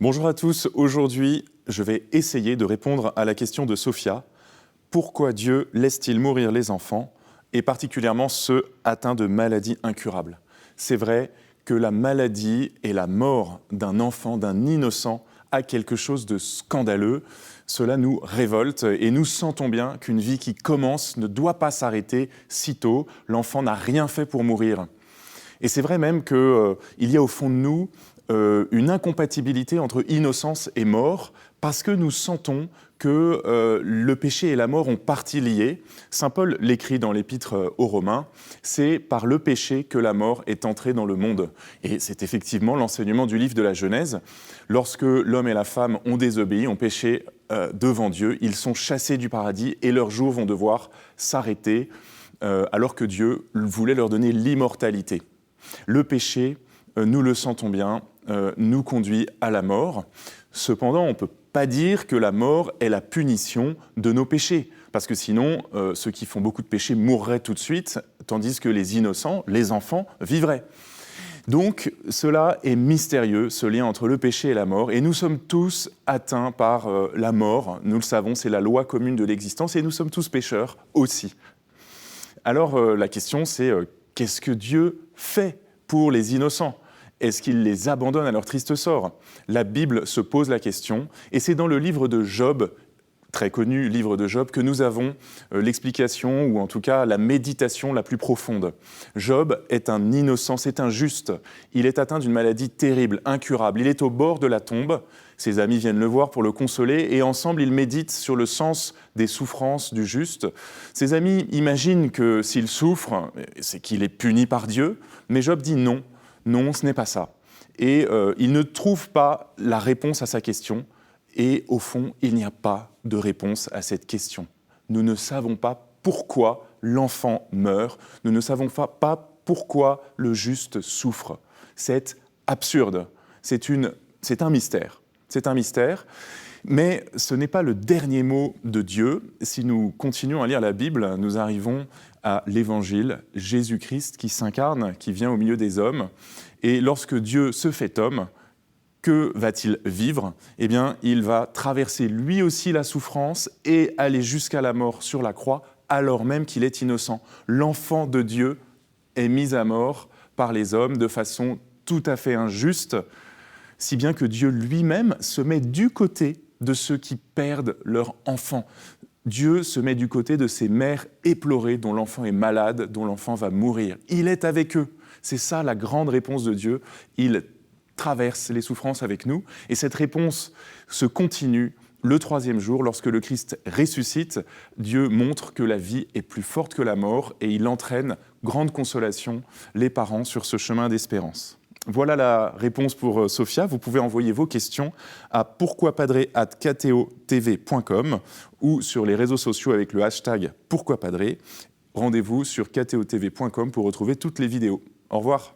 Bonjour à tous, aujourd'hui je vais essayer de répondre à la question de Sophia. Pourquoi Dieu laisse-t-il mourir les enfants, et particulièrement ceux atteints de maladies incurables? C'est vrai que la maladie et la mort d'un enfant, d'un innocent, a quelque chose de scandaleux. Cela nous révolte et nous sentons bien qu'une vie qui commence ne doit pas s'arrêter si tôt. L'enfant n'a rien fait pour mourir. Et c'est vrai même qu'il y a au fond de nous une incompatibilité entre innocence et mort, parce que nous sentons que le péché et la mort ont partie liée. Saint Paul l'écrit dans l'épître aux Romains, c'est par le péché que la mort est entrée dans le monde. Et c'est effectivement l'enseignement du livre de la Genèse. Lorsque l'homme et la femme ont désobéi, ont péché devant Dieu, ils sont chassés du paradis et leurs jours vont devoir s'arrêter alors que Dieu voulait leur donner l'immortalité. Le péché, nous le sentons bien, nous conduit à la mort. Cependant, on ne peut pas dire que la mort est la punition de nos péchés, parce que sinon, ceux qui font beaucoup de péchés mourraient tout de suite, tandis que les innocents, les enfants, vivraient. Donc, cela est mystérieux, ce lien entre le péché et la mort, et nous sommes tous atteints par la mort. Nous le savons, c'est la loi commune de l'existence, et nous sommes tous pécheurs aussi. Alors, la question, c'est qu'est-ce que Dieu fait pour les innocents ? Est-ce qu'il les abandonne à leur triste sort ? La Bible se pose la question, et c'est dans le livre de Job, très connu livre de Job, que nous avons l'explication, ou en tout cas la méditation la plus profonde. Job est un innocent, c'est un juste. Il est atteint d'une maladie terrible, incurable. Il est au bord de la tombe. Ses amis viennent le voir pour le consoler, et ensemble ils méditent sur le sens des souffrances du juste. Ses amis imaginent que s'il souffre, c'est qu'il est puni par Dieu, mais Job dit non. Non, ce n'est pas ça. Et il ne trouve pas la réponse à sa question. Et au fond, il n'y a pas de réponse à cette question. Nous ne savons pas pourquoi l'enfant meurt. Nous ne savons pas pourquoi le juste souffre. C'est absurde. C'est un mystère. C'est un mystère. Mais ce n'est pas le dernier mot de Dieu. Si nous continuons à lire la Bible, nous arrivons à l'Évangile, Jésus-Christ qui s'incarne, qui vient au milieu des hommes. Et lorsque Dieu se fait homme, que va-t-il vivre ? Eh bien, il va traverser lui aussi la souffrance et aller jusqu'à la mort sur la croix, alors même qu'il est innocent. L'enfant de Dieu est mis à mort par les hommes de façon tout à fait injuste, si bien que Dieu lui-même se met du côté de ceux qui perdent leur enfant. Dieu se met du côté de ces mères éplorées dont l'enfant est malade, dont l'enfant va mourir. Il est avec eux. C'est ça la grande réponse de Dieu. Il traverse les souffrances avec nous. Et cette réponse se continue le troisième jour. Lorsque le Christ ressuscite, Dieu montre que la vie est plus forte que la mort et il entraîne, grande consolation, les parents sur ce chemin d'espérance. Voilà la réponse pour Sophia. Vous pouvez envoyer vos questions à pourquoipadré@ktotv.com ou sur les réseaux sociaux avec le hashtag pourquoipadré. Rendez-vous sur ktotv.com pour retrouver toutes les vidéos. Au revoir.